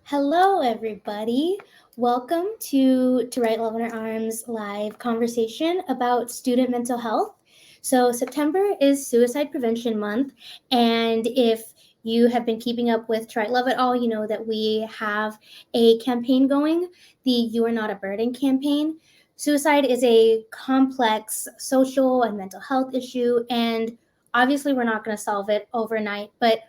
Hello, everybody. Welcome to Right Love in Our Arms live conversation about student mental health. So September is Suicide Prevention Month, and if you have been keeping up with Try Love at all, you know that we have a campaign going, the You Are Not a Burden campaign. Suicide is a complex social and mental health issue, and obviously we're not going to solve it overnight, but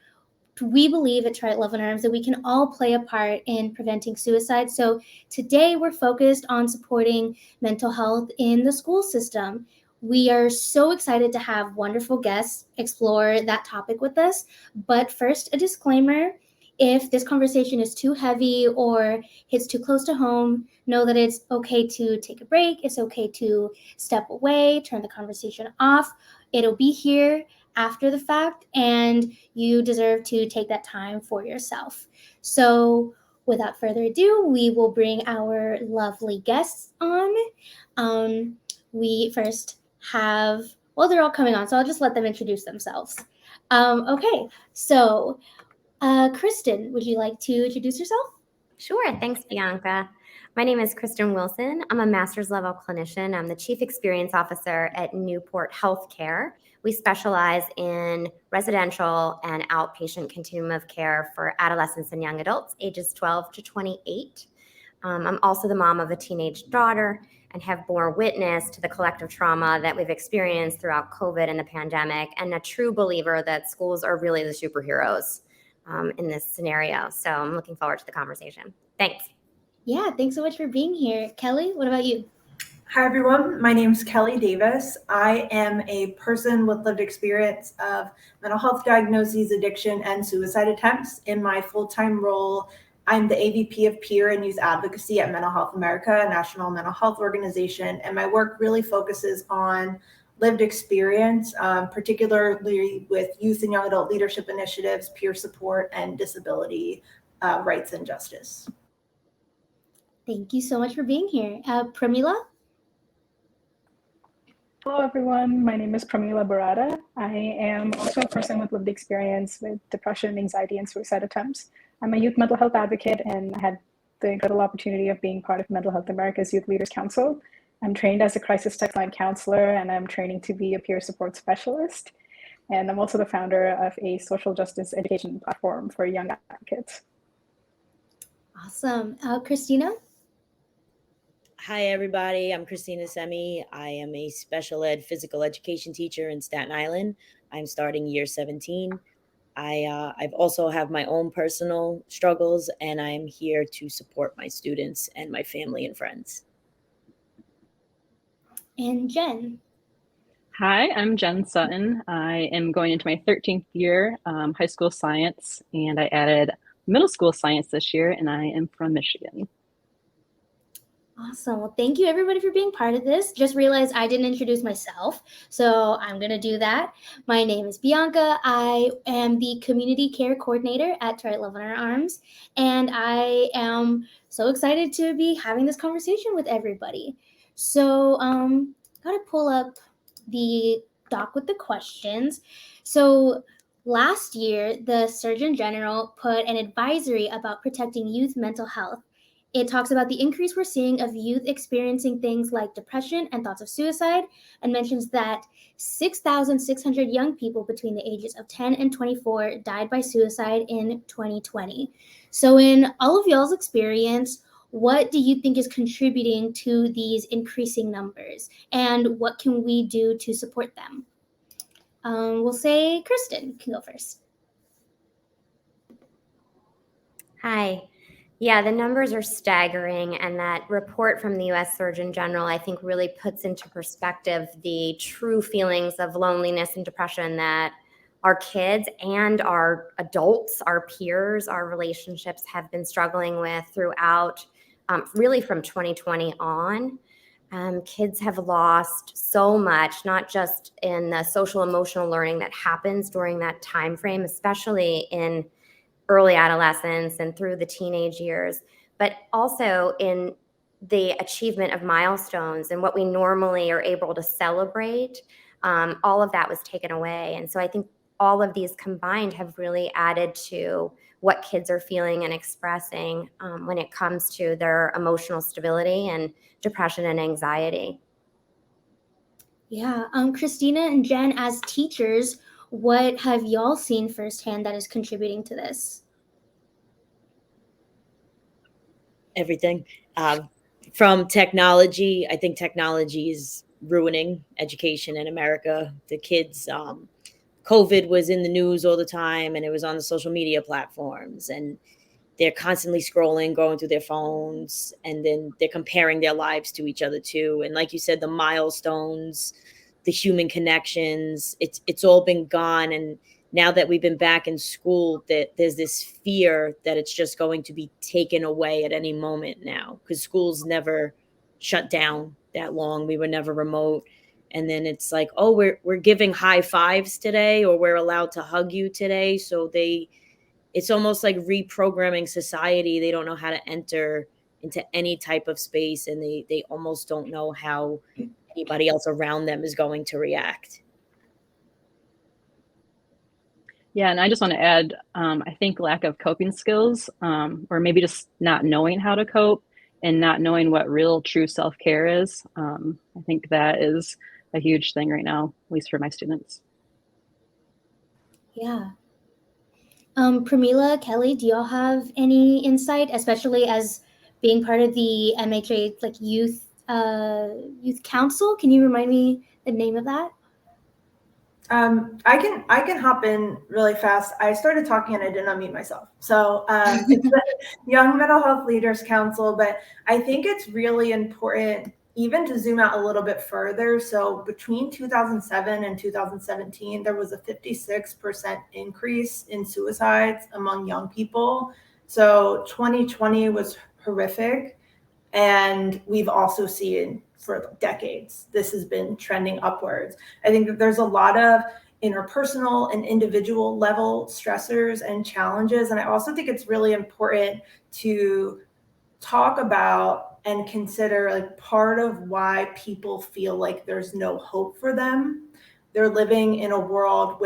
we believe at Try Love in Our Arms that we can all play a part in preventing suicide. So today we're focused on supporting mental health in the school system. We are so excited to have wonderful guests explore that topic with us. But first, a disclaimer. If this conversation is too heavy or hits too close to home, know that it's okay to take a break. It's okay to step away, turn the conversation off. It'll be here after the fact, and you deserve to take that time for yourself. So without further ado, we will bring our lovely guests on. We first have, well, they're all coming on, so I'll just let them introduce themselves. Okay, so Kristin, would you like to introduce yourself? Sure. Thanks, Bianca. My name is Kristin Wilson. I'm a master's level clinician. I'm the Chief Experience Officer at Newport Healthcare. We specialize in residential and outpatient continuum of care for adolescents and young adults ages 12 to 28. I'm also the mom of a teenage daughter and have borne witness to the collective trauma that we've experienced throughout COVID and the pandemic, and a true believer that schools are really the superheroes in this scenario. So I'm looking forward to the conversation. Thanks. Yeah, thanks so much for being here. Kelly, what about you? Hi, everyone. My name is Kelly Davis. I am a person with lived experience of mental health diagnoses, addiction, and suicide attempts. In my full-time role, I'm the AVP of Peer and Youth Advocacy at Mental Health America, a national mental health organization, and my work really focuses on lived experience, particularly with youth and young adult leadership initiatives, peer support, and disability rights and justice. Thank you so much for being here. Prameela? Hello, everyone. My name is Prameela Boorada. I am also a person with lived experience with depression, anxiety, and suicide attempts. I'm a youth mental health advocate, and I had the incredible opportunity of being part of Mental Health America's Youth Leaders Council. I'm trained as a crisis text line counselor, and I'm training to be a peer support specialist. And I'm also the founder of a social justice education platform for young advocates. Awesome. Christina? Hi, everybody. I'm Christina Semey. I am a special ed physical education teacher in Staten Island. I'm starting year 17. I've also have my own personal struggles, and I'm here to support my students and my family and friends. And Jen? Hi, I'm Jen Sutton. I am going into my 13th year, high school science, and I added middle school science this year, and I am from Michigan. Awesome. Well, thank you everybody for being part of this. Just realized I didn't introduce myself, so I'm going to do that. My name is Bianca. I am the community care coordinator at Try Love in Our Arms, and I am so excited to be having this conversation with everybody. So, got to pull up the doc with the questions. So, last year, the Surgeon General put an advisory about protecting youth mental health. It talks about the increase we're seeing of youth experiencing things like depression and thoughts of suicide, and mentions that 6,600 young people between the ages of 10 and 24 died by suicide in 2020. So in all of y'all's experience, what do you think is contributing to these increasing numbers, and what can we do to support them? We'll say Kristin can go first. Hi. Yeah, the numbers are staggering, and that report from the U.S. Surgeon General, I think, really puts into perspective the true feelings of loneliness and depression that our kids and our adults, our peers, our relationships have been struggling with throughout, really from 2020 on. Kids have lost so much, not just in the social emotional learning that happens during that time frame, especially in early adolescence and through the teenage years, but also in the achievement of milestones and what we normally are able to celebrate. All of that was taken away. And so I think all of these combined have really added to what kids are feeling and expressing when it comes to their emotional stability and depression and anxiety. Yeah, Christina and Jen, as teachers, what have y'all seen firsthand that is contributing to this? Everything. From technology, I think technology is ruining education in America. The kids, COVID was in the news all the time, and it was on the social media platforms, and they're constantly scrolling, going through their phones, and then they're comparing their lives to each other too. And like you said, the milestones, the human connections, it's all been gone. And now that we've been back in school, that there's this fear that it's just going to be taken away at any moment now, because schools never shut down that long. We were never remote. And then it's like, oh, we're giving high fives today, or we're allowed to hug you today. So it's almost like reprogramming society. They don't know how to enter into any type of space, and they almost don't know how anybody else around them is going to react. Yeah, and I just want to add, I think lack of coping skills, or maybe just not knowing how to cope and not knowing what real true self-care is. I think that is a huge thing right now, at least for my students. Yeah. Prameela, Kelly, do y'all have any insight, especially as being part of the MHA like youth council? Can you remind me the name of that? I can hop in really fast. I started talking and I did not unmute myself. So it's the Young Mental Health Leaders Council, but I think it's really important even to zoom out a little bit further. So between 2007 and 2017, there was a 56% increase in suicides among young people. So 2020 was horrific. And we've also seen for decades, this has been trending upwards. I think that there's a lot of interpersonal and individual level stressors and challenges. And I also think it's really important to talk about and consider like part of why people feel like there's no hope for them. They're living in a world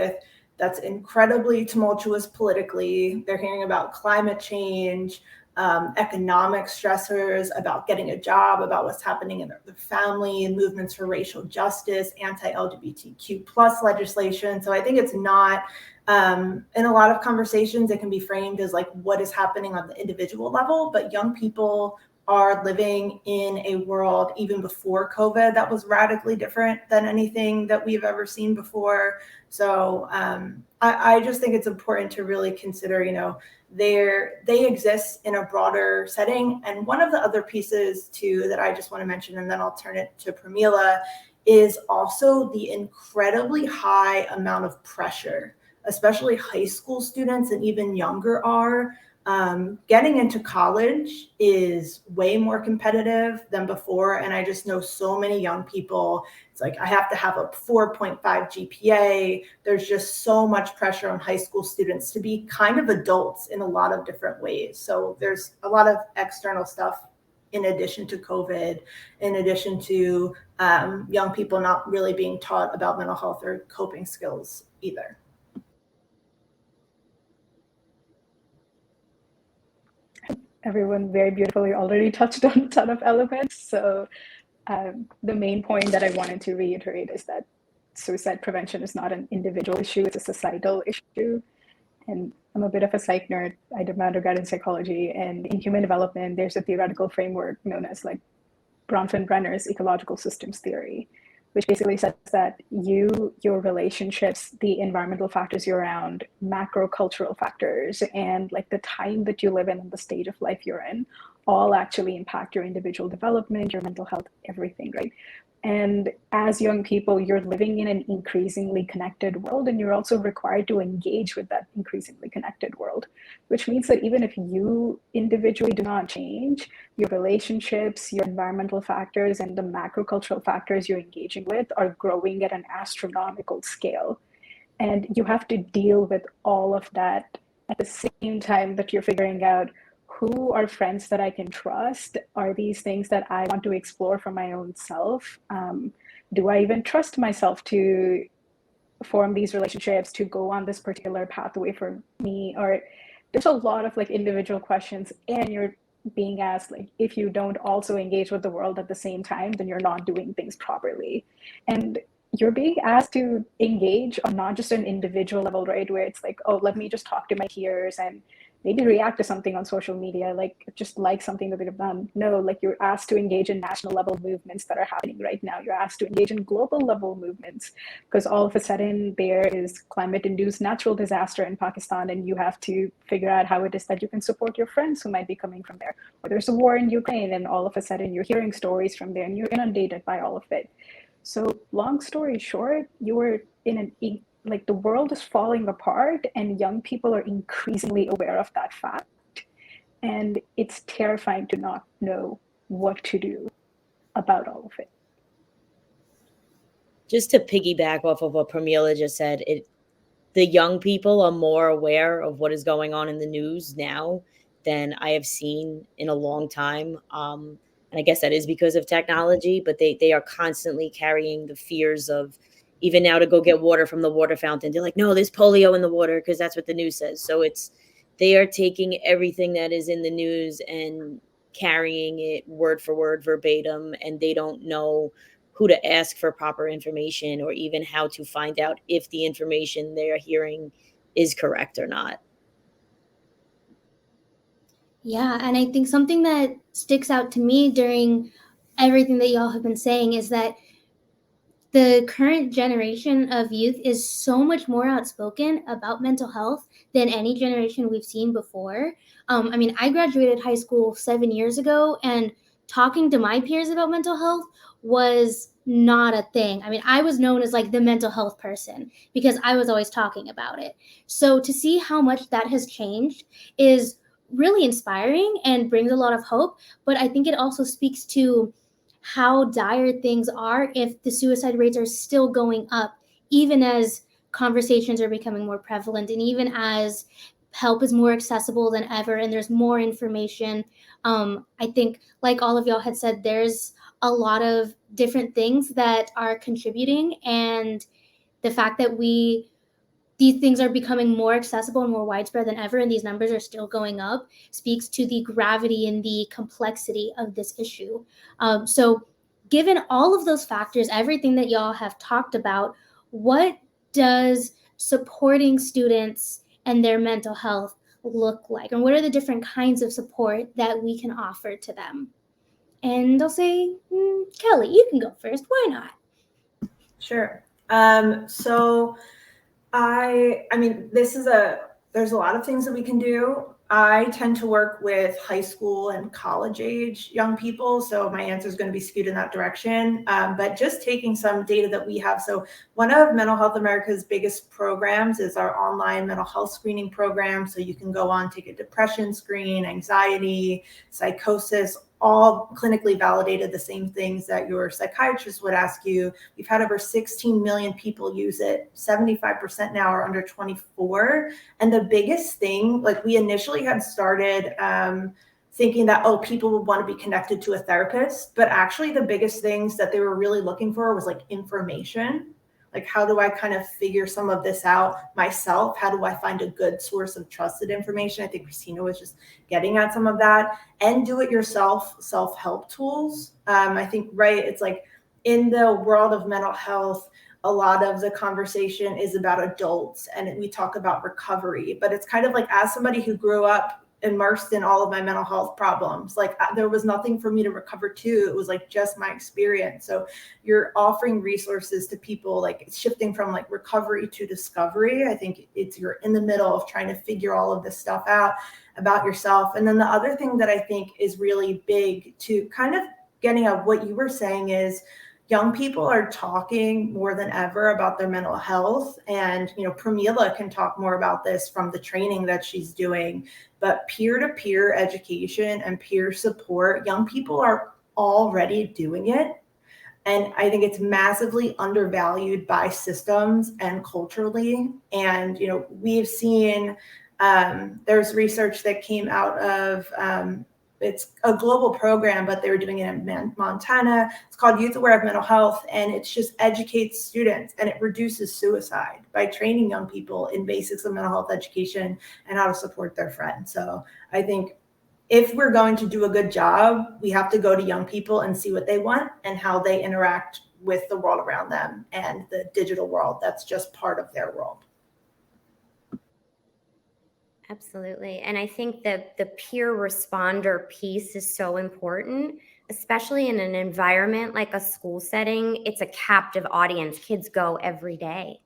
that's incredibly tumultuous politically. They're hearing about climate change, economic stressors, about getting a job, about what's happening in their family, movements for racial justice, anti-LGBTQ plus legislation. So I think it's not, in a lot of conversations, it can be framed as like what is happening on the individual level, but young people are living in a world even before COVID that was radically different than anything that we've ever seen before. So I just think it's important to really consider, they exist in a broader setting. And one of the other pieces too that I just want to mention, and then I'll turn it to Prameela, is also the incredibly high amount of pressure, especially high school students and even younger are. Getting into college is way more competitive than before. And I just know so many young people, it's like, I have to have a 4.5 GPA. There's just so much pressure on high school students to be kind of adults in a lot of different ways. So there's a lot of external stuff in addition to COVID, in addition to young people not really being taught about mental health or coping skills either. Everyone very beautifully already touched on a ton of elements. So the main point that I wanted to reiterate is that suicide prevention is not an individual issue, it's a societal issue. And I'm a bit of a psych nerd. I did my undergrad in psychology, and in human development, there's a theoretical framework known as like Bronfenbrenner's ecological systems theory, which basically says that your relationships, the environmental factors you're around, macro cultural factors, and like the time that you live in and the stage of life you're in, all actually impact your individual development, your mental health, everything, right? And as young people, you're living in an increasingly connected world, and you're also required to engage with that increasingly connected world, which means that even if you individually do not change, your relationships, your environmental factors, and the macrocultural factors you're engaging with are growing at an astronomical scale. And you have to deal with all of that at the same time that you're figuring out who are friends that I can trust? Are these things that I want to explore for my own self? Do I even trust myself to form these relationships, to go on this particular pathway for me? Or there's a lot of like individual questions, and you're being asked like, if you don't also engage with the world at the same time, then you're not doing things properly. And you're being asked to engage on not just an individual level, right? Where it's like, oh, let me just talk to my peers and maybe react to something on social media, like just like something that they've done. No, like you're asked to engage in national level movements that are happening right now. You're asked to engage in global level movements, because all of a sudden there is climate-induced natural disaster in Pakistan, and you have to figure out how it is that you can support your friends who might be coming from there. Or there's a war in Ukraine, and all of a sudden you're hearing stories from there and you're inundated by all of it. So long story short, you were in like the world is falling apart, and young people are increasingly aware of that fact. And it's terrifying to not know what to do about all of it. Just to piggyback off of what Prameela just said, the young people are more aware of what is going on in the news now than I have seen in a long time. And I guess that is because of technology, but they are constantly carrying the fears of, even now to go get water from the water fountain, they're like, no, there's polio in the water, because that's what the news says. So they are taking everything that is in the news and carrying it word for word verbatim, and they don't know who to ask for proper information, or even how to find out if the information they're hearing is correct or not. Yeah, and I think something that sticks out to me during everything that y'all have been saying is that the current generation of youth is so much more outspoken about mental health than any generation we've seen before. I mean, I graduated high school 7 years ago, and talking to my peers about mental health was not a thing. I mean, I was known as like the mental health person because I was always talking about it. So to see how much that has changed is really inspiring and brings a lot of hope. But I think it also speaks to how dire things are if the suicide rates are still going up, even as conversations are becoming more prevalent and even as help is more accessible than ever and there's more information. I think, like all of y'all had said, there's a lot of different things that are contributing, and the fact that these things are becoming more accessible and more widespread than ever, and these numbers are still going up, speaks to the gravity and the complexity of this issue. So given all of those factors, everything that y'all have talked about, what does supporting students and their mental health look like? And what are the different kinds of support that we can offer to them? And I'll say, Kelly, you can go first. Why not? Sure. So I mean, there's a lot of things that we can do. I tend to work with high school and college age young people, so my answer is going to be skewed in that direction. But just taking some data that we have. So one of Mental Health America's biggest programs is our online mental health screening program. So you can go on, take a depression screen, anxiety, psychosis, all clinically validated, the same things that your psychiatrist would ask you. We've had over 16 million people use it. 75% now are under 24. And the biggest thing, like we initially had started thinking that, oh, people would want to be connected to a therapist. But actually the biggest things that they were really looking for was like information. Like, how do I kind of figure some of this out myself? How do I find a good source of trusted information? I think Christina was just getting at some of that. And do it yourself, self-help tools. I think, right, it's like in the world of mental health, a lot of the conversation is about adults and we talk about recovery, but it's kind of like, as somebody who grew up immersed in all of my mental health problems, like there was nothing for me to recover to. It was like just my experience. So you're offering resources to people, like shifting from like recovery to discovery. I think you're in the middle of trying to figure all of this stuff out about yourself. And then the other thing that I think is really big to kind of getting at what you were saying is young people are talking more than ever about their mental health. And, Prameela can talk more about this from the training that she's doing, but peer-to-peer education and peer support, young people are already doing it. And I think it's massively undervalued by systems and culturally. And, we've seen, there's research that came out of it's a global program, but they were doing it in Montana. It's called Youth Aware of Mental Health, and it just educates students and it reduces suicide by training young people in basics of mental health education and how to support their friends. So I think if we're going to do a good job, we have to go to young people and see what they want and how they interact with the world around them and the digital world. That's just part of their world. Absolutely. And I think that the peer responder piece is so important, especially in an environment like a school setting. It's a captive audience. Kids go every day.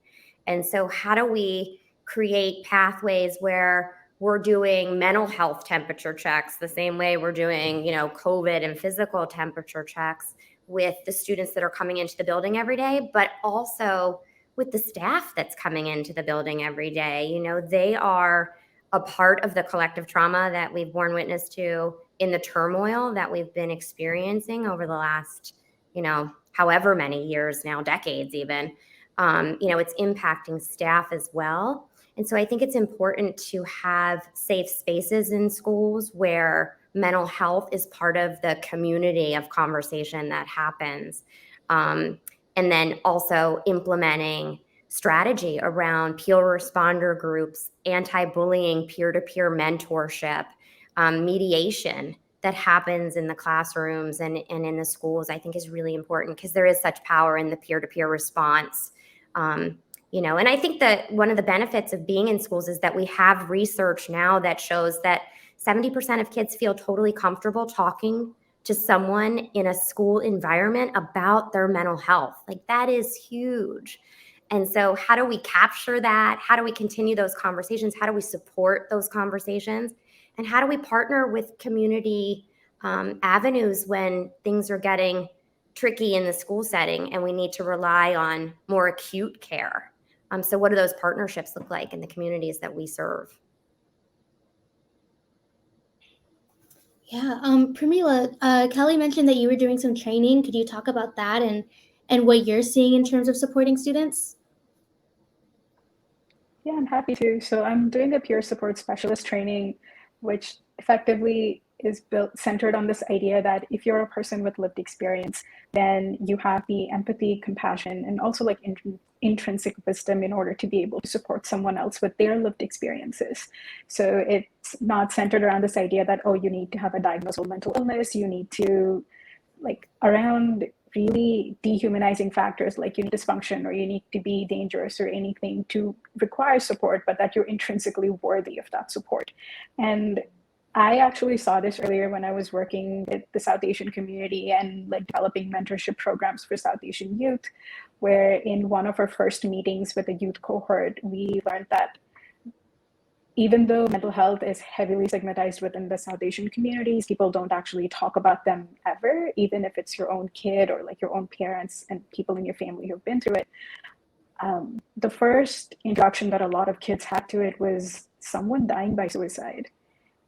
And so how do we create pathways where we're doing mental health temperature checks the same way we're doing, COVID and physical temperature checks with the students that are coming into the building every day, but also with the staff that's coming into the building every day. They are a part of the collective trauma that we've borne witness to in the turmoil that we've been experiencing over the last, however many years now, decades even. It's impacting staff as well. And so I think it's important to have safe spaces in schools where mental health is part of the community of conversation that happens. And then also implementing strategy around peer responder groups, anti-bullying, peer-to-peer mentorship, mediation that happens in the classrooms and in the schools, I think is really important because there is such power in the peer-to-peer response. And I think that one of the benefits of being in schools is that we have research now that shows that 70% of kids feel totally comfortable talking to someone in a school environment about their mental health. Like, that is huge. And so how do we capture that? How do we continue those conversations? How do we support those conversations? And how do we partner with community avenues when things are getting tricky in the school setting and we need to rely on more acute care? So what do those partnerships look like in the communities that we serve? Yeah, Prameela, Kelly mentioned that you were doing some training. Could you talk about that and what you're seeing in terms of supporting students? Yeah, I'm happy to. So I'm doing a peer support specialist training, which effectively is centered on this idea that if you're a person with lived experience, then you have the empathy, compassion, and also like intrinsic wisdom in order to be able to support someone else with their lived experiences. So it's not centered around this idea that, oh, you need to have a diagnosed mental illness, you need to around really dehumanizing factors like you need dysfunction or you need to be dangerous or anything to require support, but that you're intrinsically worthy of that support. And I actually saw this earlier when I was working with the South Asian community and developing mentorship programs for South Asian youth, where in one of our first meetings with the youth cohort, we learned that even though mental health is heavily stigmatized within the South Asian communities, people don't actually talk about them ever, even if it's your own kid or your own parents and people in your family who've been through it. The first introduction that a lot of kids had to it was someone dying by suicide.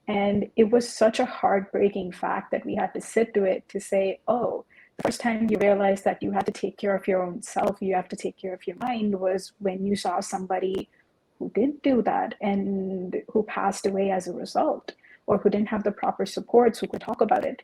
And it was such a heartbreaking fact that we had to sit to it to say, oh, the first time you realized that you had to take care of your own self, you have to take care of your mind, was when you saw somebody who did do that and who passed away as a result, or who didn't have the proper supports who could talk about it.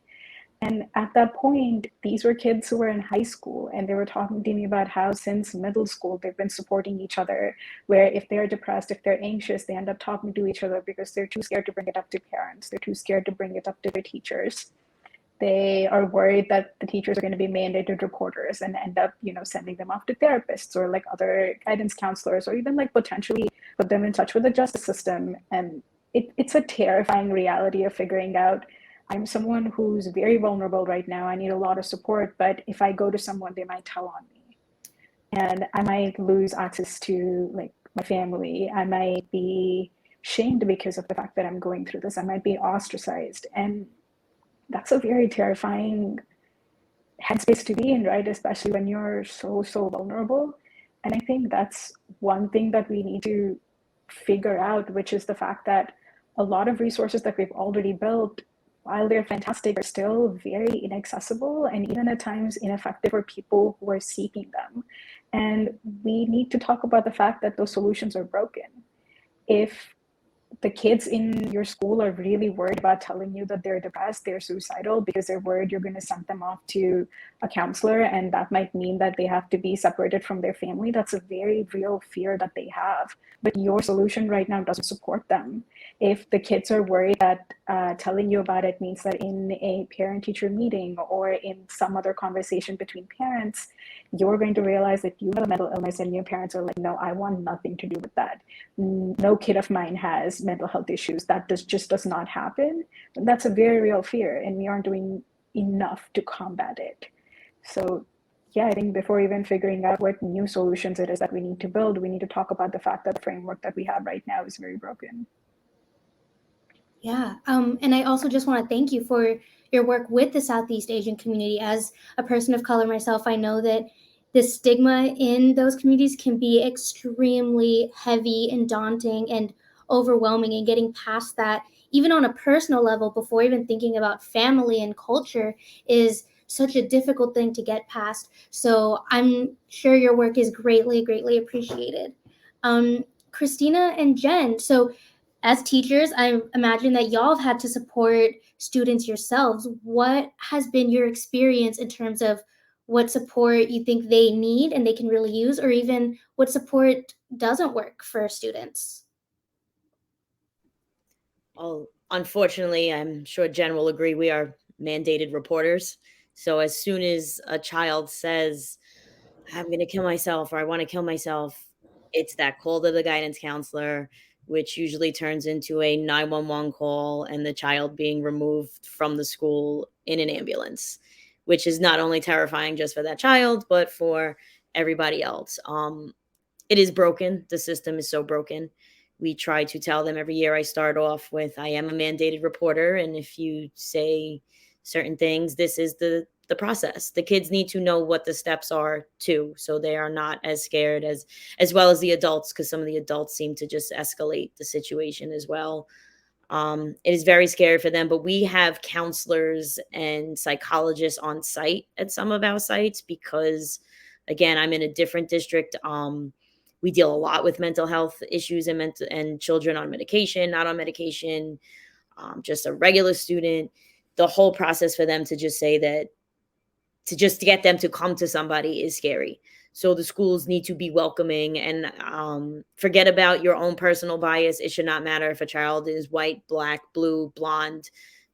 And at that point, these were kids who were in high school, and they were talking to me about how since middle school, they've been supporting each other, where if they're depressed, if they're anxious, they end up talking to each other because they're too scared to bring it up to parents. They're too scared to bring it up to their teachers. They are worried that the teachers are going to be mandated reporters and end up, sending them off to therapists or other guidance counselors, or even potentially put them in touch with the justice system. And it's a terrifying reality of figuring out, I'm someone who's very vulnerable right now. I need a lot of support, but if I go to someone, they might tell on me. And I might lose access to my family. I might be shamed because of the fact that I'm going through this. I might be ostracized. And that's a very terrifying headspace to be in, right? Especially when you're so vulnerable. And I think that's one thing that we need to figure out, which is the fact that a lot of resources that we've already built, while they're fantastic, are still very inaccessible and even at times ineffective for people who are seeking them. And we need to talk about the fact that those solutions are broken. If the kids in your school are really worried about telling you that they're depressed, they're suicidal, because they're worried you're going to send them off to a counselor, and that might mean that they have to be separated from their family. That's a very real fear that they have. But your solution right now doesn't support them. If the kids are worried that telling you about it means that in a parent-teacher meeting or in some other conversation between parents, you're going to realize that you have a mental illness and your parents are like, no, I want nothing to do with that. No kid of mine has mental health issues. That just does not happen. That's a very real fear, and we aren't doing enough to combat it. So yeah, I think before even figuring out what new solutions it is that we need to build, we need to talk about the fact that the framework that we have right now is very broken. Yeah, and I also just want to thank you for your work with the Southeast Asian community. As a person of color myself, I know that the stigma in those communities can be extremely heavy and daunting and overwhelming, and getting past that, even on a personal level, before even thinking about family and culture, is such a difficult thing to get past. So I'm sure your work is greatly, greatly appreciated. Christina and Jen, so as teachers, I imagine that y'all have had to support students yourselves. What has been your experience in terms of what support you think they need and they can really use, or even what support doesn't work for students? Well, unfortunately, I'm sure Jen will agree, we are mandated reporters. So as soon as a child says, I'm going to kill myself or I want to kill myself, it's that call to the guidance counselor, which usually turns into a 911 call and the child being removed from the school in an ambulance, which is not only terrifying just for that child, but for everybody else. It is broken. The system is so broken. We try to tell them every year. I start off with, I am a mandated reporter, and if you say certain things, this is the process. The kids need to know what the steps are too, so they are not as scared as well as the adults, because some of the adults seem to just escalate the situation as well. It is very scary for them, but we have counselors and psychologists on site at some of our sites because, again, I'm in a different district. We deal a lot with mental health issues and children on medication, not on medication, just a regular student. The whole process for them to just say that, to just get them to come to somebody is scary. So the schools need to be welcoming and forget about your own personal bias. It should not matter if a child is white, black, blue, blonde,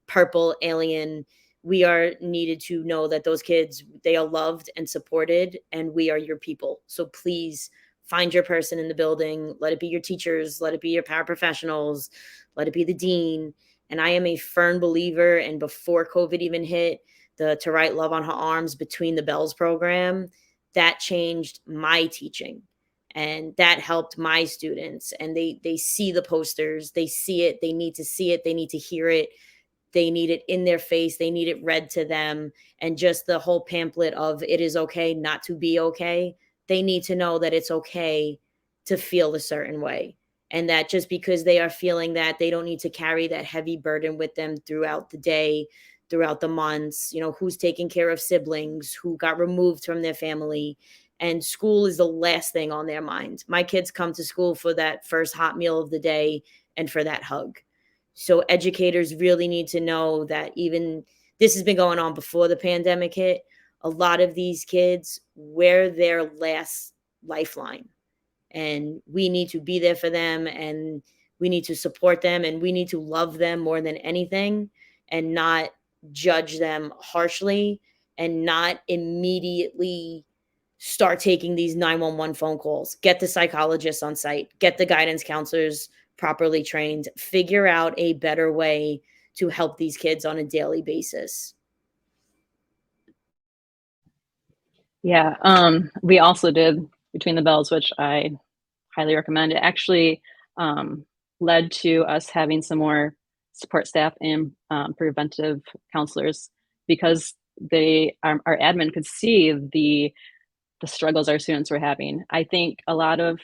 purple, alien. We are needed to know that those kids, they are loved and supported, and we are your people. So please find your person in the building. Let it be your teachers. Let it be your paraprofessionals. Let it be the dean. And I am a firm believer, and before COVID even hit, the To Write Love on Her Arms Between the Bells program, that changed my teaching. And that helped my students. And they see the posters, they see it, they need to see it, they need to hear it, they need it in their face, they need it read to them. And just the whole pamphlet of it is okay not to be okay. They need to know that it's okay to feel a certain way. And that just because they are feeling that, they don't need to carry that heavy burden with them throughout the day, throughout the months. Who's taking care of siblings who got removed from their family, and school is the last thing on their mind. My kids come to school for that first hot meal of the day and for that hug. So educators really need to know that, even this has been going on before the pandemic hit. A lot of these kids, we're their last lifeline, and we need to be there for them, and we need to support them, and we need to love them more than anything, and not judge them harshly, and not immediately start taking these 911 phone calls. Get the psychologists on site, get the guidance counselors properly trained, figure out a better way to help these kids on a daily basis. Yeah, we also did Between the Bells, which I highly recommend. It actually led to us having some more support staff and preventive counselors, because our admin could see the struggles our students were having. I think a lot of,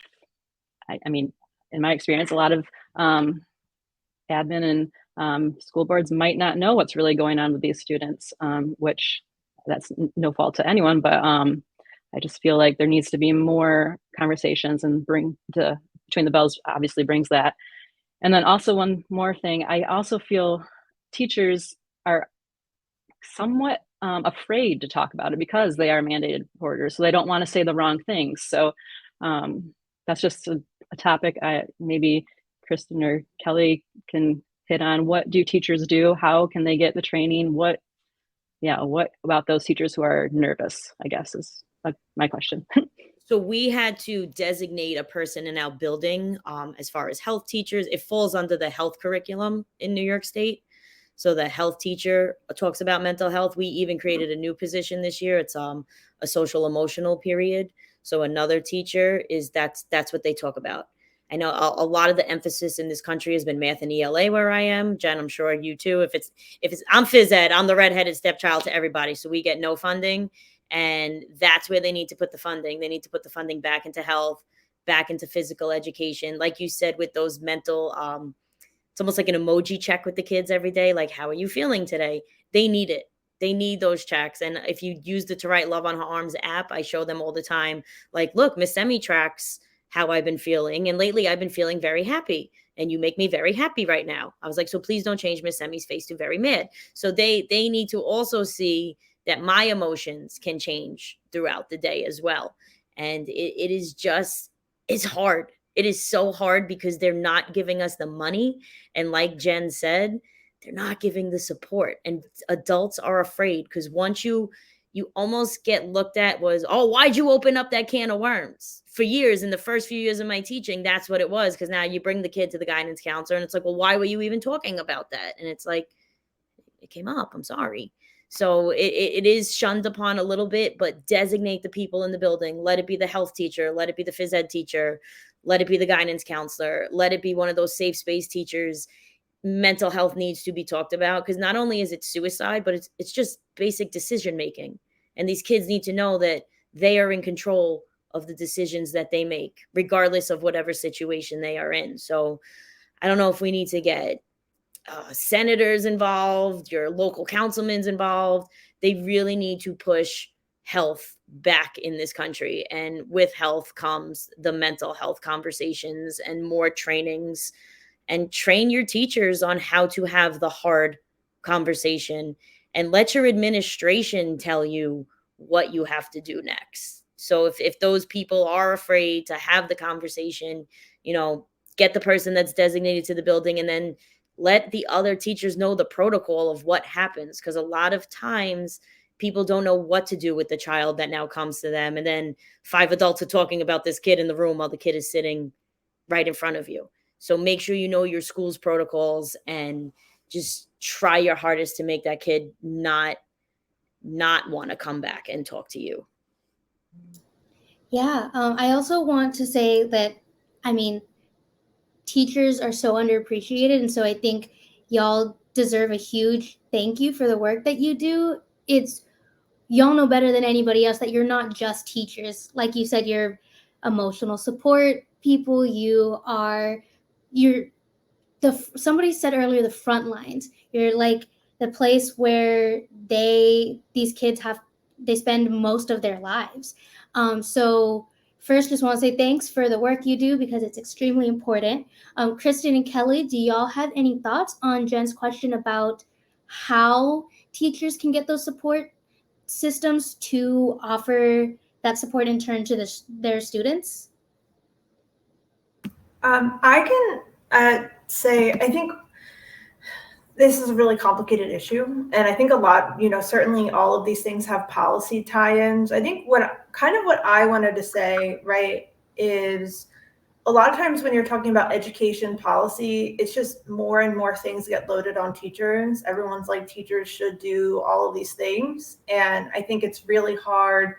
I mean, in my experience, a lot of admin and school boards might not know what's really going on with these students, which that's no fault to anyone, but I just feel like there needs to be more conversations, and Between the Bells obviously brings that. And then also one more thing, I also feel teachers are somewhat afraid to talk about it because they are mandated reporters. So they don't want to say the wrong things. So that's just a topic maybe Kristin or Kelly can hit on. What do teachers do? How can they get the training? What about those teachers who are nervous, I guess is my question. So we had to designate a person in our building as far as health teachers. It falls under the health curriculum in New York State. So the health teacher talks about mental health. We even created a new position this year. It's a social emotional period. So another teacher that's what they talk about. I know a lot of the emphasis in this country has been math and ELA where I am. Jen, I'm sure you too. If it's I'm phys ed, I'm the redheaded stepchild to everybody. So we get no funding. And that's where they need to put the funding. They need to put the funding back into health, back into physical education. Like you said, with those mental, it's almost like an emoji check with the kids every day. Like, how are you feeling today? They need it. They need those checks. And if you use the To Write Love on Her Arms app, I show them all the time, like, look, Miss Semey tracks how I've been feeling. And lately I've been feeling very happy. And you make me very happy right now. I was like, so please don't change Miss Semey's face to very mad. So they need to also see that my emotions can change throughout the day as well. And it is just, it's hard. It is so hard because they're not giving us the money. And like Jen said, they're not giving the support. And adults are afraid because once you almost get looked at was, oh, why'd you open up that can of worms? For years, in the first few years of my teaching, that's what it was. Because now you bring the kid to the guidance counselor and it's like, well, why were you even talking about that? And it's like, it came up. I'm sorry. So it is shunned upon a little bit, but designate the people in the building. Let it be the health teacher. Let it be the phys ed teacher. Let it be the guidance counselor. Let it be one of those safe space teachers. Mental health needs to be talked about because not only is it suicide, but it's just basic decision making. And these kids need to know that they are in control of the decisions that they make, regardless of whatever situation they are in. So I don't know if we need to get senators involved, your local councilmen's involved. They really need to push health back in this country. And with health comes the mental health conversations and more trainings, and train your teachers on how to have the hard conversation and let your administration tell you what you have to do next. So if those people are afraid to have the conversation, get the person that's designated to the building and then let the other teachers know the protocol of what happens. Because a lot of times people don't know what to do with the child that now comes to them. And then 5 adults are talking about this kid in the room while the kid is sitting right in front of you. So make sure you know your school's protocols and just try your hardest to make that kid not want to come back and talk to you. Yeah, I also want to say that, teachers are so underappreciated. And so I think y'all deserve a huge thank you for the work that you do. Y'all know better than anybody else that you're not just teachers. Like you said, you're emotional support people. Somebody said earlier, the front lines. You're like the place where these kids they spend most of their lives. So first, just want to say thanks for the work you do because it's extremely important. Kristin and Kelly, do y'all have any thoughts on Jen's question about how teachers can get those support systems to offer that support in turn to their students? I can say, I think this is a really complicated issue. And I think a lot, certainly all of these things have policy tie-ins. I think what I wanted to say, right, is a lot of times when you're talking about education policy, it's just more and more things get loaded on teachers. Everyone's like, teachers should do all of these things. And I think it's really hard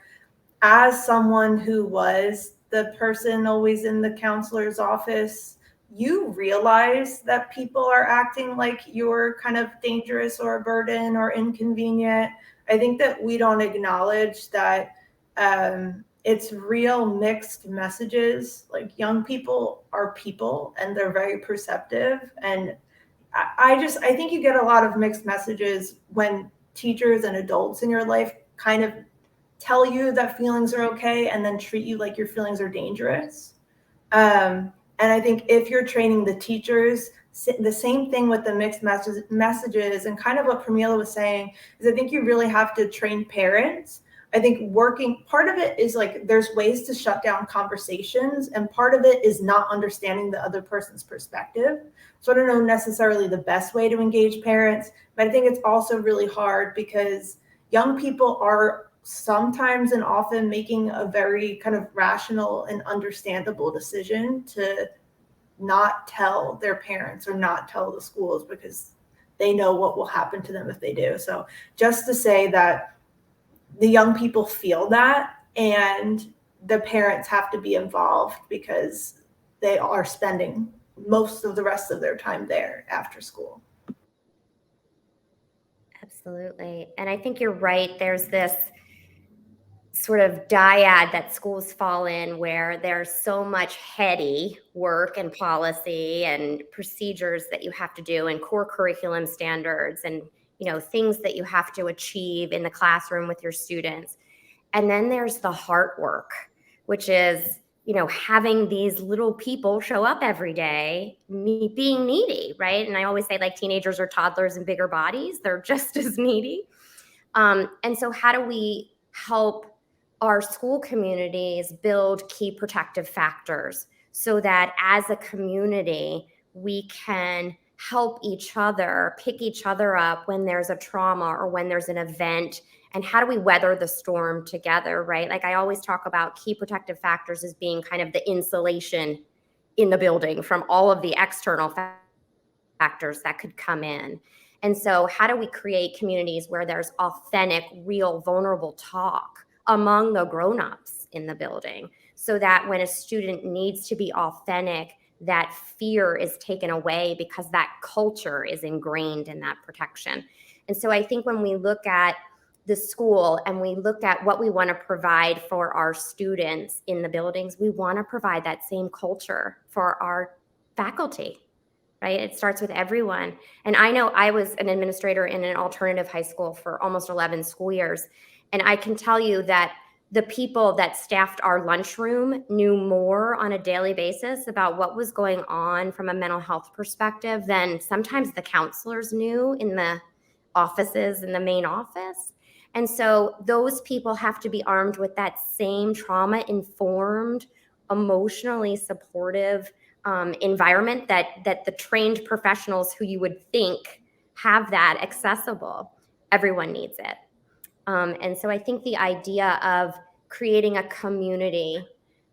as someone who was the person always in the counselor's office, you realize that people are acting like you're kind of dangerous or a burden or inconvenient. I think that we don't acknowledge that it's real mixed messages. Like, young people are people and they're very perceptive. And I think you get a lot of mixed messages when teachers and adults in your life kind of tell you that feelings are okay and then treat you like your feelings are dangerous. And I think if you're training the teachers, the same thing with the mixed messages, and kind of what Prameela was saying is I think you really have to train parents. I think part of it is like there's ways to shut down conversations, and part of it is not understanding the other person's perspective. So I don't know necessarily the best way to engage parents, but I think it's also really hard because young people are sometimes and often making a very kind of rational and understandable decision to not tell their parents or not tell the schools because they know what will happen to them if they do. So just to say that the young people feel that, and the parents have to be involved because they are spending most of the rest of their time there after school. Absolutely. And I think you're right. There's this sort of dyad that schools fall in where there's so much heady work and policy and procedures that you have to do and core curriculum standards and things that you have to achieve in the classroom with your students. And then there's the heart work, which is having these little people show up every day, being needy, right? And I always say, like, teenagers or toddlers in bigger bodies, they're just as needy. And so how do we help our school communities build key protective factors so that as a community, we can help each other, pick each other up when there's a trauma or when there's an event? And how do we weather the storm together, right? Like I always talk about key protective factors as being kind of the insulation in the building from all of the external factors that could come in. And so how do we create communities where there's authentic, real, vulnerable talk among the grownups in the building so that when a student needs to be authentic, that fear is taken away because that culture is ingrained in that protection. And so I think when we look at the school and we look at what we want to provide for our students in the buildings, we want to provide that same culture for our faculty, right? It starts with everyone. And I know I was an administrator in an alternative high school for almost 11 school years. And I can tell you that the people that staffed our lunchroom knew more on a daily basis about what was going on from a mental health perspective than sometimes the counselors knew in the offices in the main office. And so those people have to be armed with that same trauma-informed, emotionally supportive environment that the trained professionals who you would think have that accessible. Everyone needs it. And so I think the idea of creating a community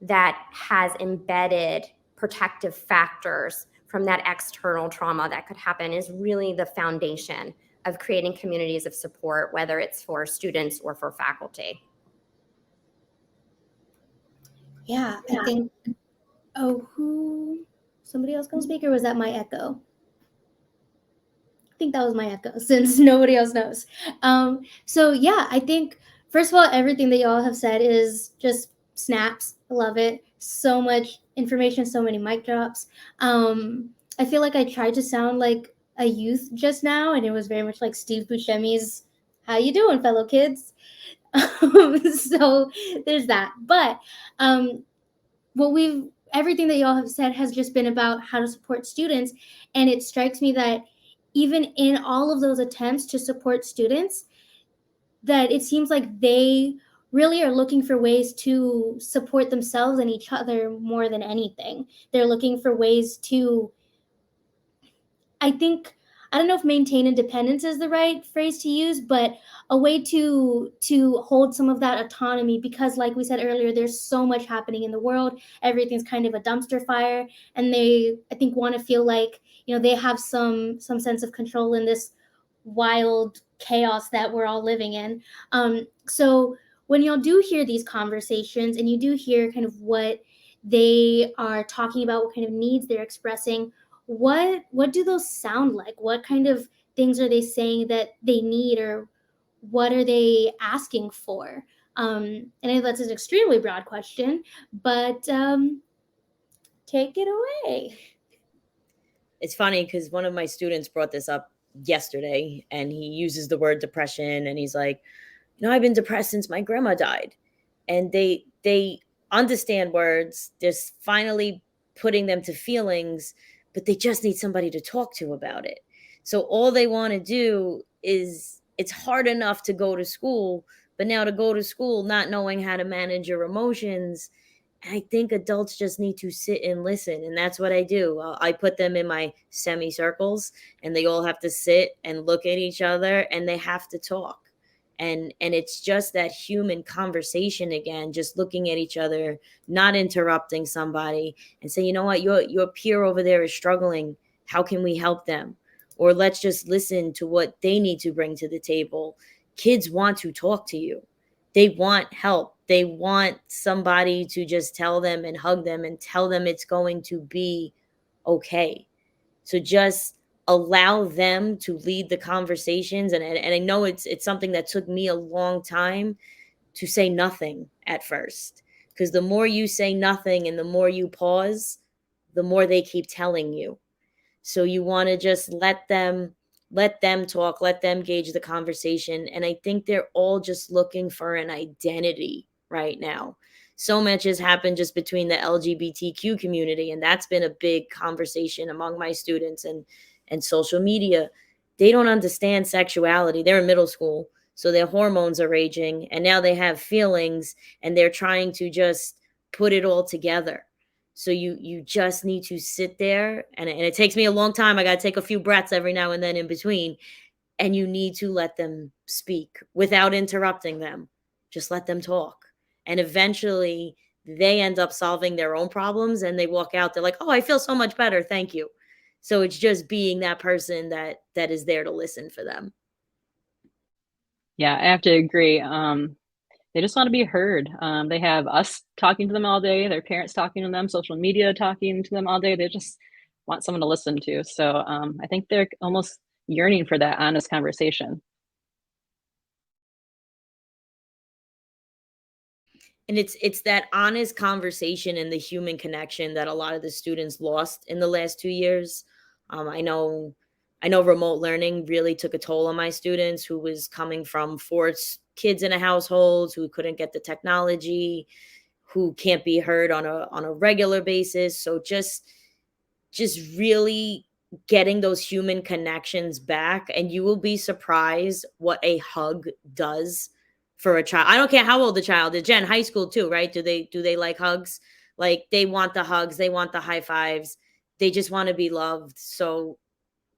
that has embedded protective factors from that external trauma that could happen is really the foundation of creating communities of support, whether it's for students or for faculty. Yeah, I think, somebody else gonna speak, or was that my echo? I think that was my echo since nobody else knows. So yeah, I think, first of all, everything that y'all have said is just snaps. I love it. So much information, so many mic drops. I feel like I tried to sound like a youth just now, and it was very much like Steve Buscemi's "How you doing, fellow kids?" So there's that. But everything that y'all have said has just been about how to support students, and it strikes me that even in all of those attempts to support students, that it seems like they really are looking for ways to support themselves and each other more than anything. They're looking for ways to, I don't know if maintain independence is the right phrase to use, but a way to hold some of that autonomy, because like we said earlier, there's so much happening in the world. Everything's kind of a dumpster fire, and they, I think, want to feel like, they have some sense of control in this wild chaos that we're all living in. So when y'all do hear these conversations and you do hear kind of what they are talking about, what kind of needs they're expressing, what do those sound like? What kind of things are they saying that they need, or what are they asking for? And I know that's an extremely broad question, but take it away. It's funny because one of my students brought this up yesterday, and he uses the word depression, and he's like, I've been depressed since my grandma died. And they understand words. There's finally putting them to feelings, but they just need somebody to talk to about it. So all they want to do is, it's hard enough to go to school, but now to go to school not knowing how to manage your emotions. I think adults just need to sit and listen. And that's what I do. I put them in my semicircles, and they all have to sit and look at each other, and they have to talk. And it's just that human conversation again, just looking at each other, not interrupting somebody, and say, you know what, your peer over there is struggling. How can we help them? Or let's just listen to what they need to bring to the table. Kids want to talk to you. They want help. They want somebody to just tell them and hug them and tell them it's going to be okay. So just allow them to lead the conversations. And I know it's something that took me a long time to say nothing at first, because the more you say nothing and the more you pause, the more they keep telling you. So you want to just let them talk, let them gauge the conversation. And I think they're all just looking for an identity right now. So much has happened just between the LGBTQ community, and that's been a big conversation among my students, and social media. They don't understand sexuality. They're in middle school, so their hormones are raging, and now they have feelings, and they're trying to just put it all together. So you just need to sit there, and it takes me a long time. I got to take a few breaths every now and then in between, and you need to let them speak without interrupting them. Just let them talk. And eventually they end up solving their own problems, and they walk out, they're like, oh, I feel so much better. Thank you. So it's just being that person that is there to listen for them. Yeah, I have to agree. They just want to be heard. They have us talking to them all day, their parents talking to them, social media talking to them all day. They just want someone to listen to. So I think they're almost yearning for that honest conversation. And it's that honest conversation and the human connection that a lot of the students lost in the last 2 years. I know remote learning really took a toll on my students, who was coming from 4 kids in a household, who couldn't get the technology, who can't be heard on a regular basis. So just really getting those human connections back, and you will be surprised what a hug does for a child. I don't care how old the child is. Jen, high school too, right? Do they like hugs? Like, they want the hugs, they want the high fives. They just want to be loved. So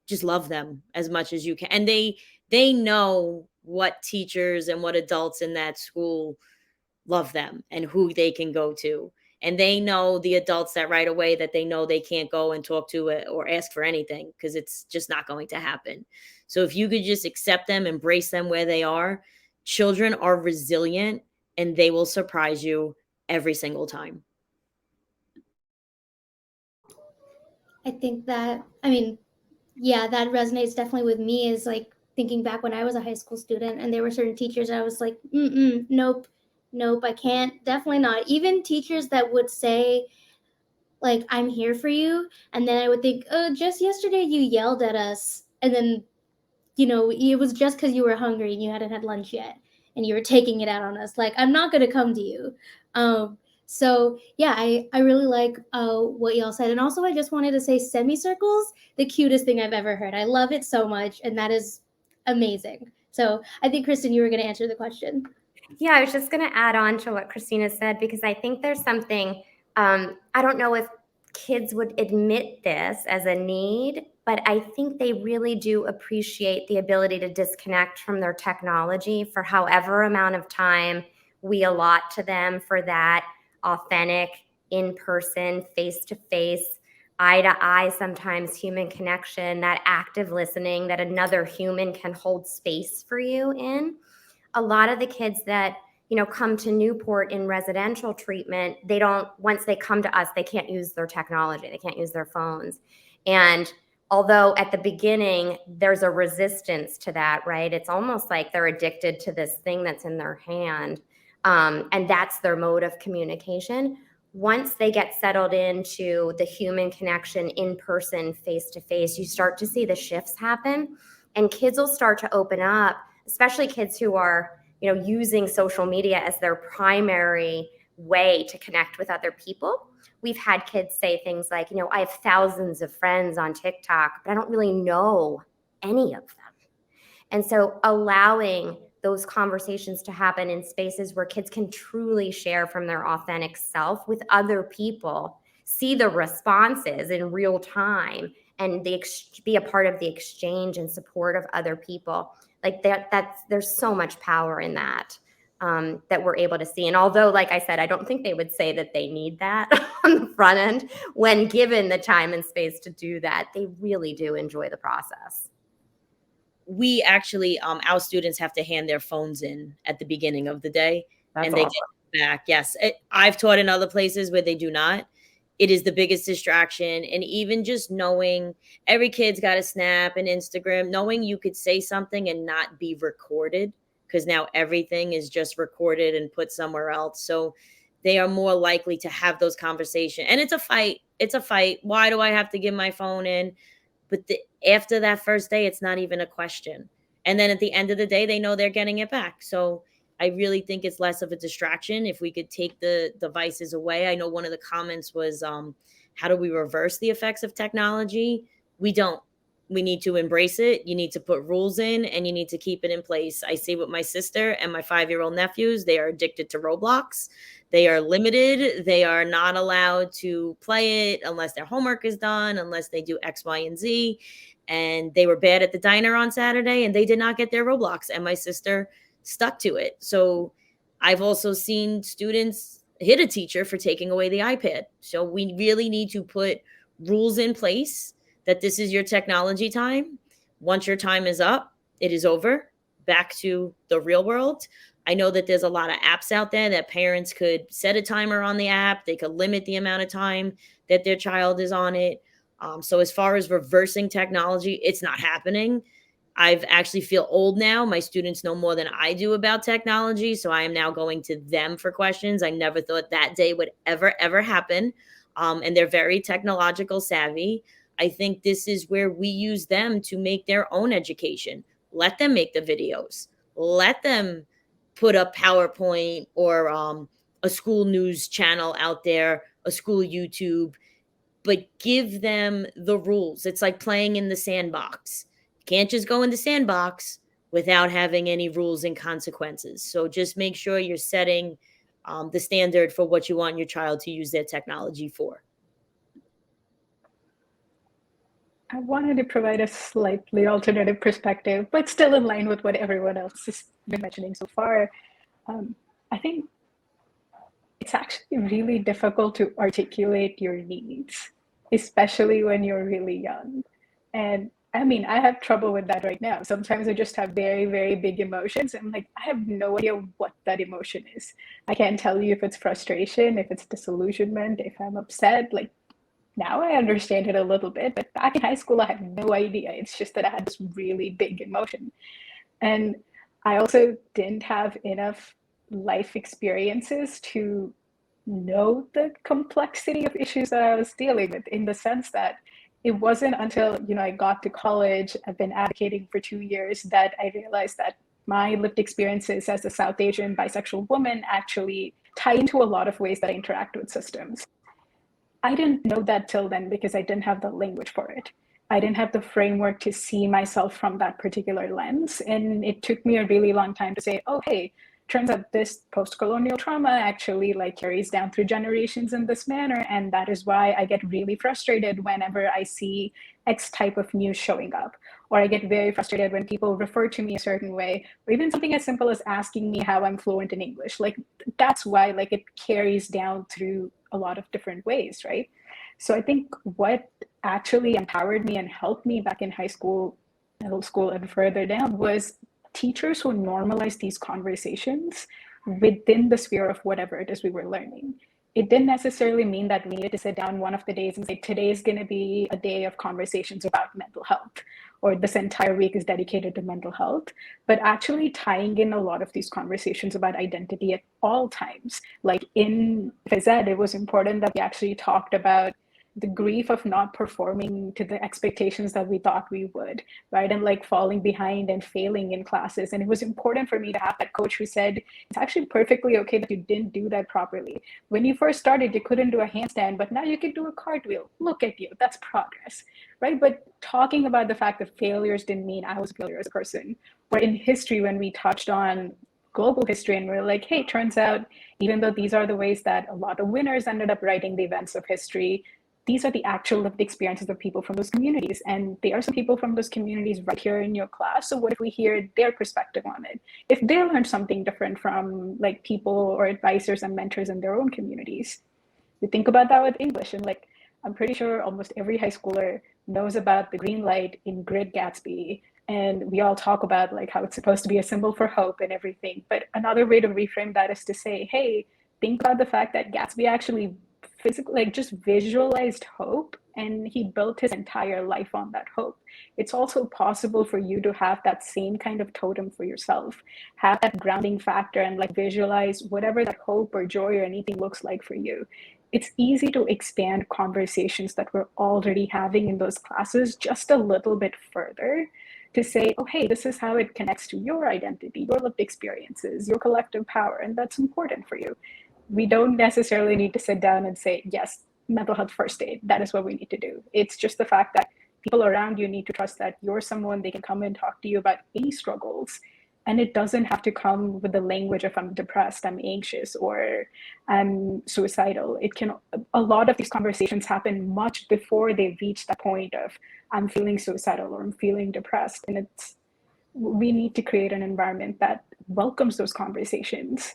just love them as much as you can. And they know what teachers and what adults in that school love them and who they can go to. And they know the adults that right away that they know they can't go and talk to it or ask for anything, because it's just not going to happen. So if you could just accept them, embrace them where they are. Children are resilient, and they will surprise you every single time. I think that, yeah, that resonates definitely with me, is like thinking back when I was a high school student, and there were certain teachers I was like, nope, I can't, definitely not. Even teachers that would say, like, I'm here for you. And then I would think, oh, just yesterday you yelled at us. And then, it was just because you were hungry and you hadn't had lunch yet, and you were taking it out on us. Like, I'm not going to come to you. So yeah, I really like what y'all said. And also, I just wanted to say, semicircles, the cutest thing I've ever heard. I love it so much. And that is amazing. So I think, Kristin, you were going to answer the question. Yeah, I was just going to add on to what Christina said, because I think there's something, I don't know if kids would admit this as a need, but I think they really do appreciate the ability to disconnect from their technology for however amount of time we allot to them for that authentic, in-person, face-to-face, eye-to-eye, sometimes human connection, that active listening that another human can hold space for you in. A lot of the kids that, come to Newport in residential treatment, once they come to us, they can't use their technology. They can't use their phones. And although at the beginning, there's a resistance to that, right? It's almost like they're addicted to this thing that's in their hand. And that's their mode of communication. Once they get settled into the human connection, in person, face to face, you start to see the shifts happen, and kids will start to open up, especially kids who are, using social media as their primary way to connect with other people. we've had kids say things like, I have thousands of friends on TikTok, but I don't really know any of them. And so allowing those conversations to happen in spaces where kids can truly share from their authentic self with other people, see the responses in real time, and be a part of the exchange and support of other people. Like there's so much power in that. That we're able to see. And although, like I said, I don't think they would say that they need that on the front end, when given the time and space to do that, they really do enjoy the process. We actually, our students have to hand their phones in at the beginning of the day. That's and they awesome. get back. Yes. I've taught in other places where they do not. It is the biggest distraction. And even just knowing every kid's got a Snap and Instagram, knowing you could say something and not be recorded, because now everything is just recorded and put somewhere else. So they are more likely to have those conversations. And it's a fight. It's a fight. Why do I have to give my phone in? But after that first day, it's not even a question. And then at the end of the day, they know they're getting it back. So I really think it's less of a distraction if we could take the devices away. I know one of the comments was, how do we reverse the effects of technology? We don't. We need to embrace it. You need to put rules in, and you need to keep it in place. I see with my sister and my 5-year-old nephews, they are addicted to Roblox. They are limited. They are not allowed to play it unless their homework is done, unless they do X, Y, and Z. And they were bad at the diner on Saturday, and they did not get their Roblox. And my sister stuck to it. So I've also seen students hit a teacher for taking away the iPad. So we really need to put rules in place that this is your technology time. Once your time is up, it is over. Back to the real world. I know that there's a lot of apps out there that parents could set a timer on the app. They could limit the amount of time that their child is on it. So as far as reversing technology, it's not happening. I've actually feel old now. My students know more than I do about technology. So I am now going to them for questions. I never thought that day would ever happen. And they're very technological savvy. I think this is where we use them to make their own education. Let them make the videos. Let them put up PowerPoint or a school news channel out there, a school YouTube, but give them the rules. It's like playing in the sandbox. You can't just go in the sandbox without having any rules and consequences. So just make sure you're setting the standard for what you want your child to use their technology for. I wanted to provide a slightly alternative perspective, but still in line with what everyone else has been mentioning so far. I think it's actually really difficult to articulate your needs, especially when you're really young. And I mean, I have trouble with that right now. Sometimes I just have very, very big emotions. I'm like, I have no idea what that emotion is. I can't tell you if it's frustration, if it's disillusionment, if I'm upset. Like, now I understand it a little bit, but back in high school, I had no idea. It's just that I had this really big emotion. And I also didn't have enough life experiences to know the complexity of issues that I was dealing with, in the sense that it wasn't until, I got to college, I've been advocating for 2 years, that I realized that my lived experiences as a South Asian bisexual woman actually tie into a lot of ways that I interact with systems. I didn't know that till then because I didn't have the language for it. I didn't have the framework to see myself from that particular lens. And it took me a really long time to say, oh, hey, turns out this post-colonial trauma actually carries down through generations in this manner. And that is why I get really frustrated whenever I see X type of news showing up. Or I get very frustrated when people refer to me a certain way, or even something as simple as asking me how I'm fluent in English. That's why it carries down through a lot of different ways, right? So I think what actually empowered me and helped me back in high school, middle school, and further down was teachers who normalized these conversations within the sphere of whatever it is we were learning. It didn't necessarily mean that we needed to sit down one of the days and say, today is going to be a day of conversations about mental health, or this entire week is dedicated to mental health, but actually tying in a lot of these conversations about identity at all times. Like in phys ed, it was important that we actually talked about the grief of not performing to the expectations that we thought we would, right? And like falling behind and failing in classes. And it was important for me to have that coach who said, it's actually perfectly okay that you didn't do that properly. When you first started, you couldn't do a handstand, but now you can do a cartwheel. Look at you, that's progress, right? But talking about the fact that failures didn't mean I was a failure as a person. Or in history, when we touched on global history and we're like, hey, turns out, even though these are the ways that a lot of winners ended up writing the events of history, these are the actual lived experiences of people from those communities. And there are some people from those communities right here in your class. So what if we hear their perspective on it? If they learned something different from like people or advisors and mentors in their own communities? We think about that with English. And like, I'm pretty sure almost every high schooler knows about the green light in Great Gatsby. And we all talk about like how it's supposed to be a symbol for hope and everything. But another way to reframe that is to say, hey, think about the fact that Gatsby actually physically, like, just visualized hope, and he built his entire life on that hope. It's also possible for you to have that same kind of totem for yourself, have that grounding factor, and like visualize whatever that hope or joy or anything looks like for you. It's easy to expand conversations that we're already having in those classes just a little bit further, to say, oh, hey, this is how it connects to your identity, your lived experiences, your collective power, and that's important for you. We don't necessarily need to sit down and say, yes, mental health first aid, that is what we need to do. It's just the fact that people around you need to trust that you're someone they can come and talk to you about any struggles. And it doesn't have to come with the language of I'm depressed, I'm anxious, or I'm suicidal. It can, a lot of these conversations happen much before they reach the point of I'm feeling suicidal or I'm feeling depressed. And we need to create an environment that welcomes those conversations.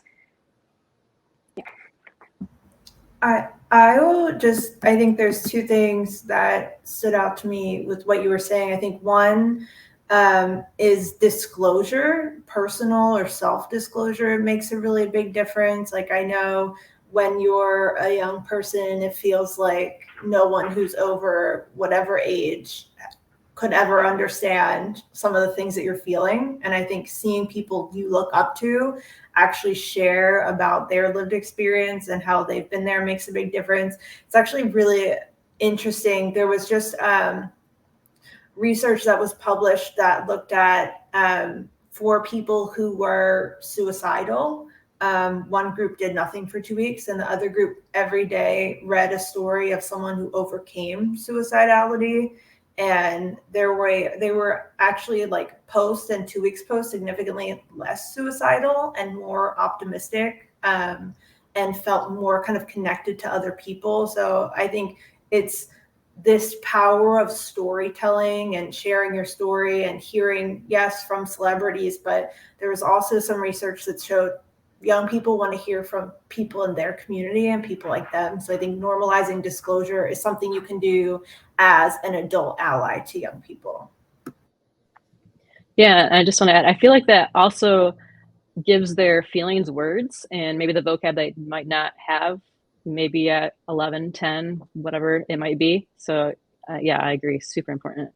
I think there's two things that stood out to me with what you were saying. I think one is disclosure, personal or self-disclosure makes a really big difference. Like, I know when you're a young person, it feels like no one who's over whatever age could ever understand some of the things that you're feeling. And I think seeing people you look up to actually share about their lived experience and how they've been there makes a big difference. It's actually really interesting. There was just research that was published that looked at for people who were suicidal. One group did nothing for 2 weeks, and the other group every day read a story of someone who overcame suicidality. And they were actually like post and 2 weeks post significantly less suicidal and more optimistic, and felt more kind of connected to other people. So I think it's this power of storytelling and sharing your story and hearing, yes, from celebrities, but there was also some research that showed young people want to hear from people in their community and people like them. So I think normalizing disclosure is something you can do as an adult ally to young people. Yeah, I just want to add, I feel like that also gives their feelings words and maybe the vocab they might not have maybe at 11, 10, whatever it might be. So yeah, I agree. Super important.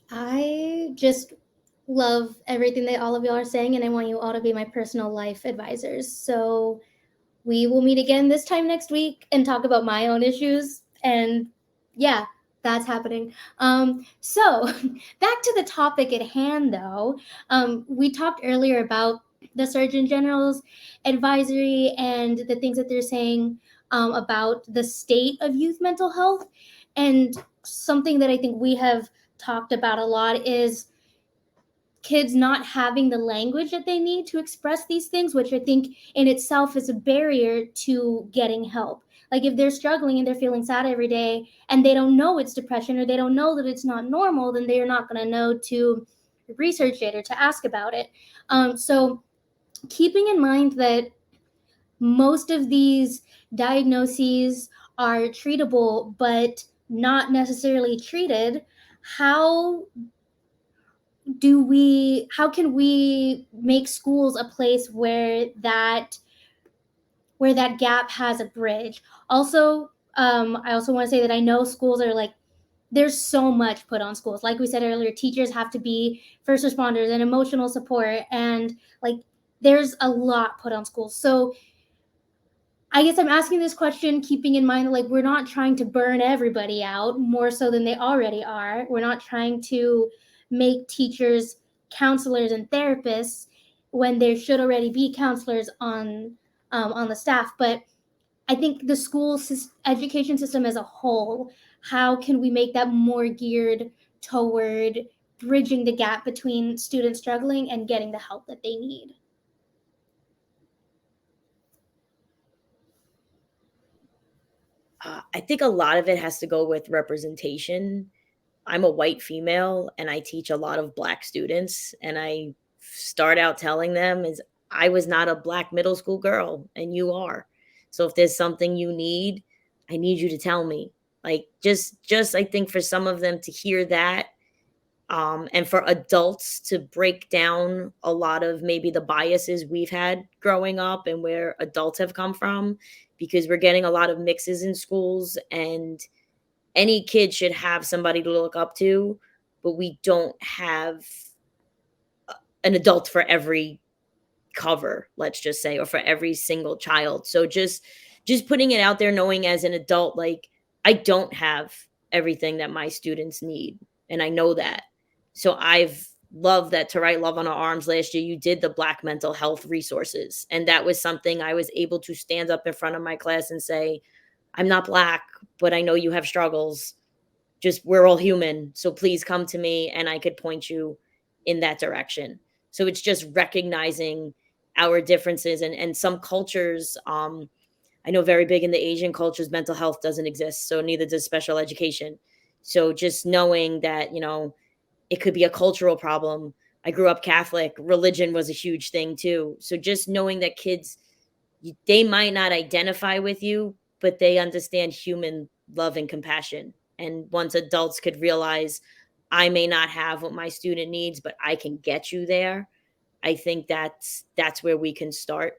I just love everything that all of y'all are saying, and I want you all to be my personal life advisors. So we will meet again this time next week and talk about my own issues. And yeah, that's happening. So back to the topic at hand, though. We talked earlier about the Surgeon General's advisory and the things that they're saying about the state of youth mental health. And something that I think we have talked about a lot is kids not having the language that they need to express these things, which I think in itself is a barrier to getting help. Like, if they're struggling and they're feeling sad every day and they don't know it's depression or they don't know that it's not normal, then they're not going to know to research it or to ask about it. So keeping in mind that most of these diagnoses are treatable but not necessarily treated, how can we make schools a place where that gap has a bridge? Also, I also want to say that I know schools are like, there's so much put on schools. Like we said earlier, teachers have to be first responders and emotional support, and like there's a lot put on schools. So I guess I'm asking this question keeping in mind, like, we're not trying to burn everybody out more so than they already are. We're not trying to make teachers counselors and therapists when there should already be counselors on the staff. But I think the school education system as a whole, how can we make that more geared toward bridging the gap between students struggling and getting the help that they need? I think a lot of it has to go with representation. I'm a white female and I teach a lot of Black students, and I start out telling them is I was not a Black middle school girl and you are. So if there's something you need, I need you to tell me. Like just I think for some of them to hear that, and for adults to break down a lot of maybe the biases we've had growing up and where adults have come from, because we're getting a lot of mixes in schools, and any kid should have somebody to look up to, but we don't have an adult for every cover, let's just say, or for every single child. So just putting it out there, knowing as an adult, like, I don't have everything that my students need, and I know that. So I've loved that To Write Love on Our Arms last year, you did the Black mental health resources, and that was something I was able to stand up in front of my class and say, I'm not Black, but I know you have struggles. Just, we're all human. So please come to me and I could point you in that direction. So it's just recognizing our differences, and some cultures, I know very big in the Asian cultures, mental health doesn't exist. So neither does special education. So just knowing that, it could be a cultural problem. I grew up Catholic. Religion was a huge thing too. So just knowing that kids, they might not identify with you, but they understand human love and compassion. And once adults could realize, I may not have what my student needs, but I can get you there, I think that's where we can start.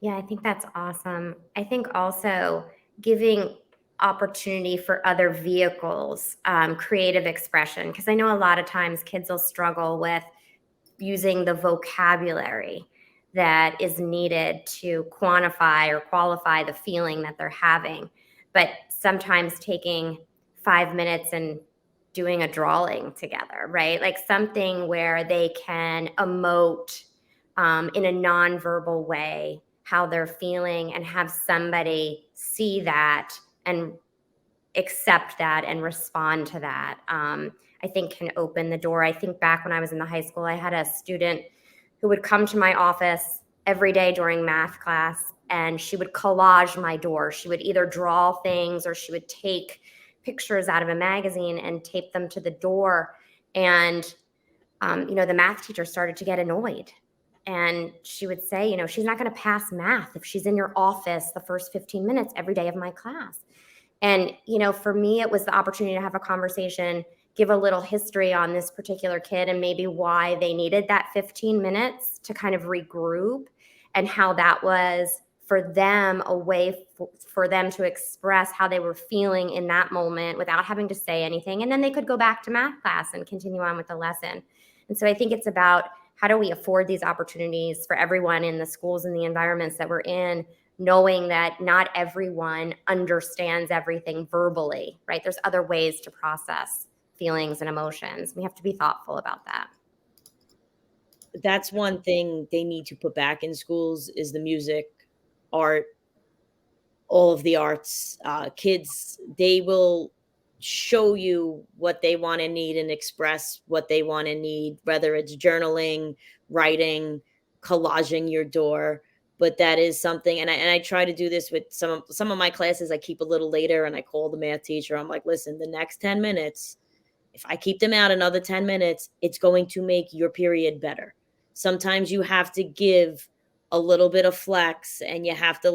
Yeah, I think that's awesome. I think also giving opportunity for other vehicles, creative expression, because I know a lot of times kids will struggle with using the vocabulary that is needed to quantify or qualify the feeling that they're having. But sometimes taking 5 minutes and doing a drawing together, right? Like something where they can emote in a nonverbal way how they're feeling, and have somebody see that and accept that and respond to that, I think can open the door. I think back when I was in the high school, I had a student who would come to my office every day during math class, and she would collage my door. She would either draw things or she would take pictures out of a magazine and tape them to the door. And, the math teacher started to get annoyed. And she would say, she's not going to pass math if she's in your office the first 15 minutes every day of my class. And, for me, it was the opportunity to have a conversation, give a little history on this particular kid and maybe why they needed that 15 minutes to kind of regroup, and how that was for them a way for them to express how they were feeling in that moment without having to say anything. And then they could go back to math class and continue on with the lesson. And so I think it's about, how do we afford these opportunities for everyone in the schools and the environments that we're in, knowing that not everyone understands everything verbally, right? There's other ways to process feelings and emotions. We have to be thoughtful about that. That's one thing they need to put back in schools, is the music, art, all of the arts. Kids, they will show you what they want and need and express what they want and need, whether it's journaling, writing, collaging your door. But that is something, and I try to do this with some of my classes. I keep a little later and I call the math teacher. I'm like, listen, the next 10 minutes, if I keep them out another 10 minutes, it's going to make your period better. Sometimes you have to give a little bit of flex, and you have to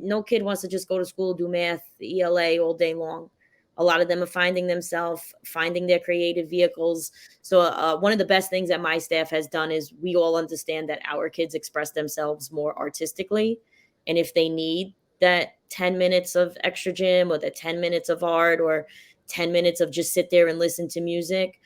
no kid wants to just go to school, do math, ELA all day long. A lot of them are finding themselves, finding their creative vehicles. So one of the best things that my staff has done is we all understand that our kids express themselves more artistically. And if they need that 10 minutes of extra gym, or the 10 minutes of art, or 10 minutes of just sit there and listen to music,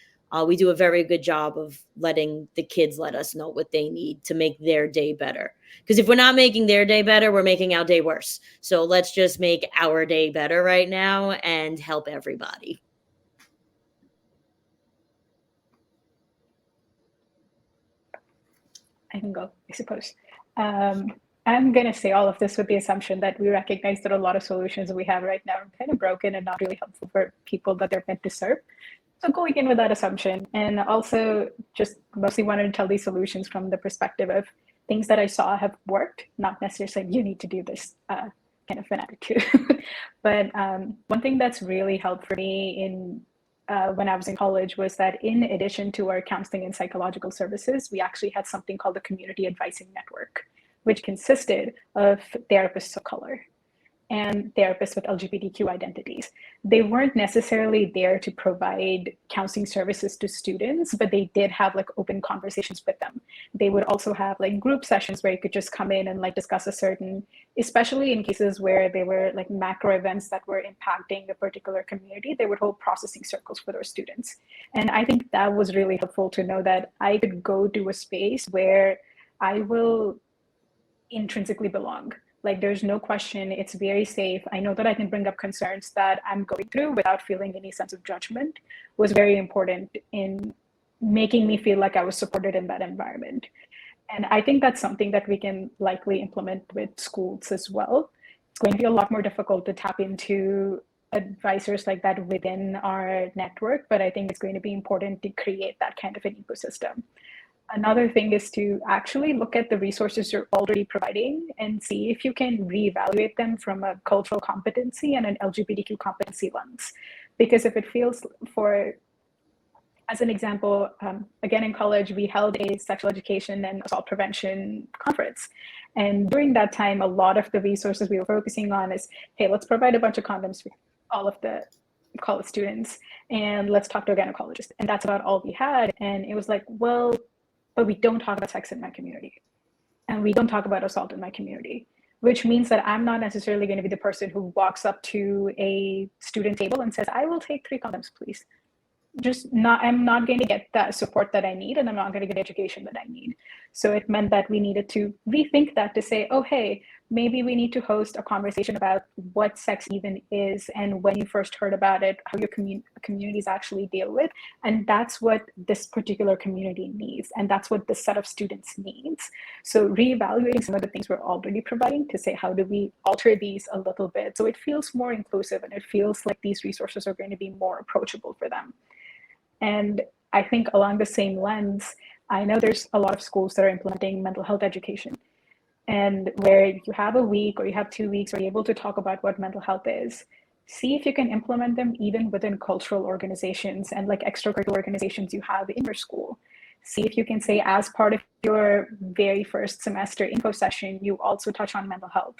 we do a very good job of letting the kids let us know what they need to make their day better. Because if we're not making their day better, we're making our day worse. So let's just make our day better right now and help everybody. I can go, I suppose. I'm going to say all of this with the assumption that we recognize that a lot of solutions that we have right now are kind of broken and not really helpful for people that they're meant to serve. So going in with that assumption, and also just mostly wanted to tell these solutions from the perspective of things that I saw have worked, not necessarily saying you need to do this kind of an attitude. But one thing that's really helped for me in when I was in college was that in addition to our counseling and psychological services, we actually had something called the Community Advising Network, which consisted of therapists of color and therapists with LGBTQ identities. They weren't necessarily there to provide counseling services to students, but they did have like open conversations with them. They would also have like group sessions where you could just come in and like discuss a certain, especially in cases where they were like macro events that were impacting a particular community, they would hold processing circles for their students. And I think that was really helpful to know that I could go to a space where I will intrinsically belong. Like there's no question, it's very safe. I know that I can bring up concerns that I'm going through without feeling any sense of judgment was very important in making me feel like I was supported in that environment. And I think that's something that we can likely implement with schools as well. It's going to be a lot more difficult to tap into advisors like that within our network, but I think it's going to be important to create that kind of an ecosystem. Another thing is to actually look at the resources you're already providing and see if you can reevaluate them from a cultural competency and an LGBTQ competency lens. Because if it feels as an example, again, in college, we held a sexual education and assault prevention conference. And during that time, a lot of the resources we were focusing on is, hey, let's provide a bunch of condoms for all of the college students and let's talk to a gynecologist. And that's about all we had. And it was like, well, but we don't talk about sex in my community. And we don't talk about assault in my community, which means that I'm not necessarily going to be the person who walks up to a student table and says, I will take 3 condoms, please. I'm not going to get that support that I need, and I'm not going to get the education that I need. So it meant that we needed to rethink that to say, oh, hey, maybe we need to host a conversation about what sex even is and when you first heard about it, how your communities actually deal with. And that's what this particular community needs. And that's what this set of students needs. So reevaluating some of the things we're already providing to say, how do we alter these a little bit so it feels more inclusive and it feels like these resources are going to be more approachable for them. And I think along the same lens, I know there's a lot of schools that are implementing mental health education, and where you have a week or you have 2 weeks where you're able to talk about what mental health is. See if you can implement them even within cultural organizations and like extracurricular organizations you have in your school. See if you can say, as part of your very first semester info session, you also touch on mental health.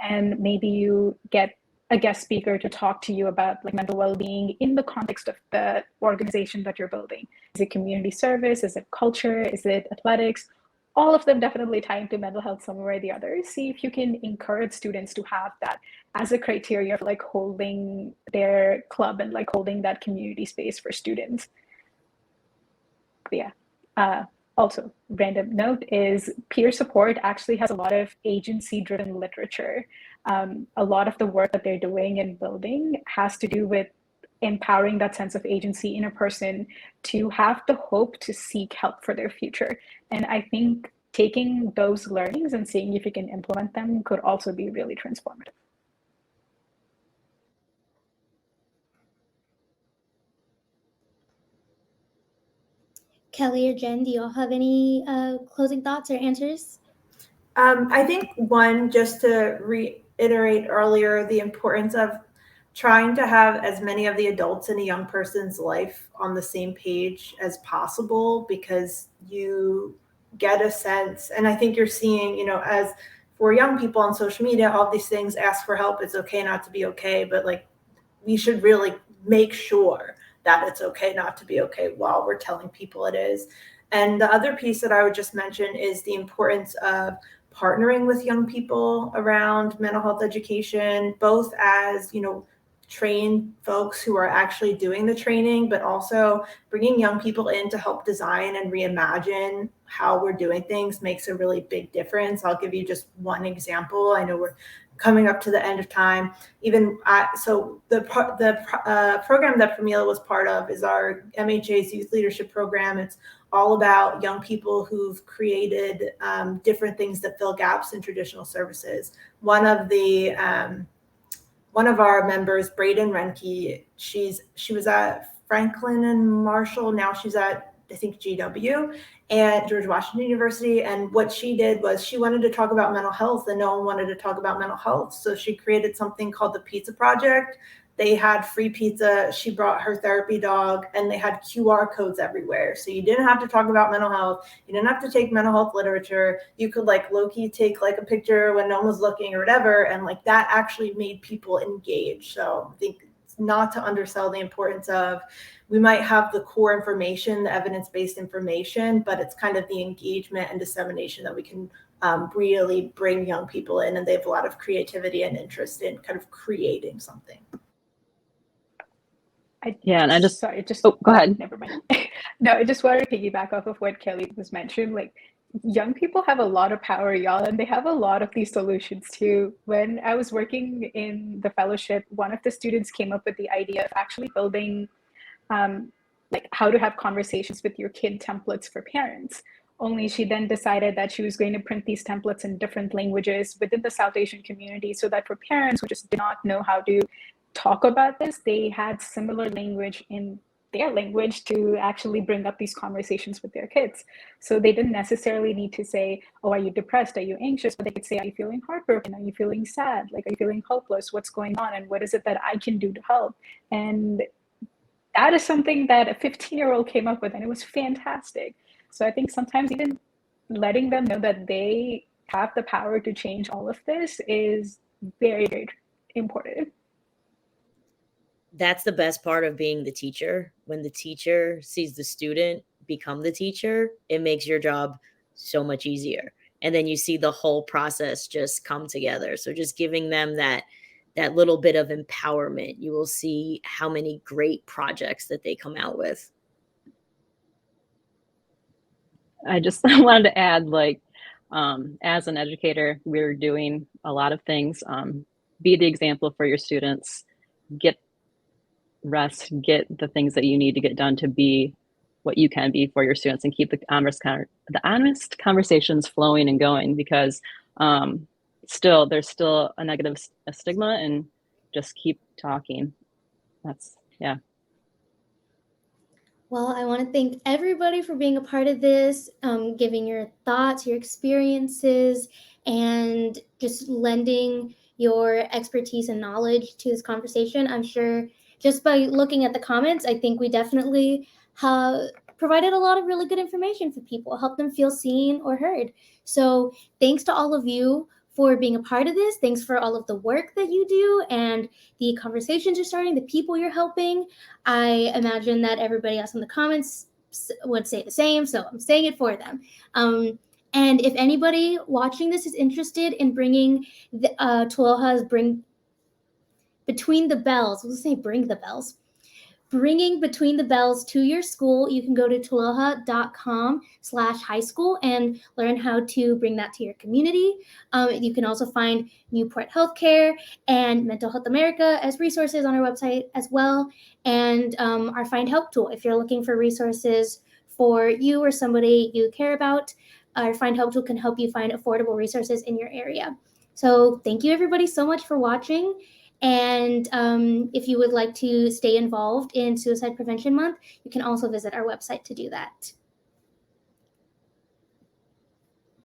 And maybe you get a guest speaker to talk to you about like mental well-being in the context of the organization that you're building. Is it community service? Is it culture? Is it athletics? All of them definitely tie into mental health somewhere or the other. See if you can encourage students to have that as a criteria for like holding their club and like holding that community space for students. But yeah. Also, random note is peer support actually has a lot of agency-driven literature. A lot of the work that they're doing and building has to do with empowering that sense of agency in a person to have the hope to seek help for their future. And I think taking those learnings and seeing if you can implement them could also be really transformative. Kelly or Jen, do you all have any closing thoughts or answers? I think one, just to reiterate earlier, the importance of trying to have as many of the adults in a young person's life on the same page as possible, because you get a sense, and I think you're seeing, as for young people on social media, all these things, ask for help, it's okay not to be okay, but like we should really make sure that it's okay not to be okay while we're telling people it is. And the other piece that I would just mention is the importance of partnering with young people around mental health education, both as, train folks who are actually doing the training, but also bringing young people in to help design and reimagine how we're doing things makes a really big difference. I'll give you just one example. I know we're coming up to the end of time. So the program that Prameela was part of is our MHA's Youth Leadership Program. It's all about young people who've created different things that fill gaps in traditional services. One of our members, Braden Renke, she was at Franklin and Marshall. Now she's at, I think, GW and George Washington University. And what she did was she wanted to talk about mental health, and no one wanted to talk about mental health. So she created something called the Pizza Project. They had free pizza. She brought her therapy dog, and they had QR codes everywhere. So you didn't have to talk about mental health. You didn't have to take mental health literature. You could like low-key take like a picture when no one was looking or whatever. And like that actually made people engage. So I think it's not to undersell the importance of, we might have the core information, the evidence-based information, but it's kind of the engagement and dissemination that we can really bring young people in, and they have a lot of creativity and interest in kind of creating something. Go ahead. Never mind. No, I just wanted to piggyback off of what Kelly was mentioned. Like, young people have a lot of power, y'all, and they have a lot of these solutions too. When I was working in the fellowship, one of the students came up with the idea of actually building like how to have conversations with your kid templates for parents. Only she then decided that she was going to print these templates in different languages within the South Asian community, so that for parents who just did not know how to talk about this, they had similar language in their language to actually bring up these conversations with their kids. So they didn't necessarily need to say, oh, are you depressed? Are you anxious? But they could say, are you feeling heartbroken? Are you feeling sad? Like, are you feeling hopeless? What's going on? And what is it that I can do to help? And that is something that a 15-year-old came up with, and it was fantastic. So I think sometimes even letting them know that they have the power to change all of this is very, very important. That's the best part of being the teacher. When the teacher sees the student become the teacher, it makes your job so much easier. And then you see the whole process just come together. So just giving them that little bit of empowerment, you will see how many great projects that they come out with. I just wanted to add, like, as an educator, we're doing a lot of things. Be the example for your students. Get rest, get the things that you need to get done to be what you can be for your students, and keep the honest conversations flowing and going, because there's still a negative stigma, and just keep talking. Yeah. Well, I want to thank everybody for being a part of this, giving your thoughts, your experiences, and just lending your expertise and knowledge to this conversation. I'm sure just by looking at the comments, I think we definitely have provided a lot of really good information for people, help them feel seen or heard. So thanks to all of you for being a part of this. Thanks for all of the work that you do and the conversations you're starting, the people you're helping. I imagine that everybody else in the comments would say the same, so I'm saying it for them. And if anybody watching this is interested in bringing the Tuloha's Between the Bells, we'll say Bring the Bells, bringing Between the Bells to your school, you can go to tuloha.com/high school and learn how to bring that to your community. You can also find Newport Healthcare and Mental Health America as resources on our website as well, and our Find Help tool. If you're looking for resources for you or somebody you care about, our Find Help tool can help you find affordable resources in your area. So thank you everybody so much for watching. And if you would like to stay involved in Suicide Prevention Month, you can also visit our website to do that.